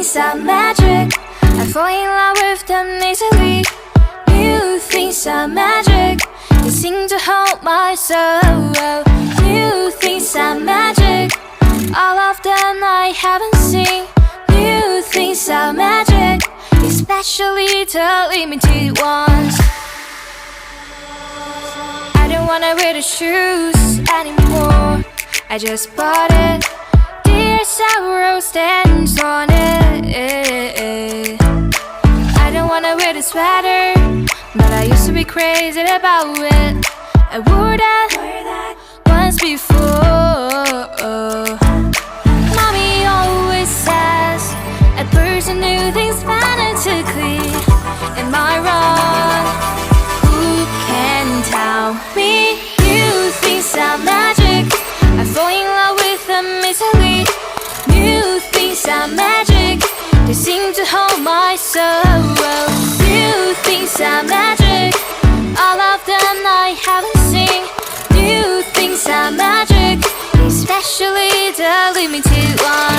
things are magic. I fall in love with them easily. New things are magic. They seem to hold my soul. New things are magic. All of them I haven't seen. New things are magic, especially the limited ones. I don't wanna wear the shoes anymore. I just bought it. There's several stands on it. I don't wanna wear the sweater, but I used to be crazy about it. I wore that once before. Mommy always says a person who thinks fanatically. Am I wrong? Who can tell me? New things are magic. I fall in love with them easily. New things are magic. They seem to hold my soul. New things are magic. All of them I haven't seen. New things are magic, especially the limited ones.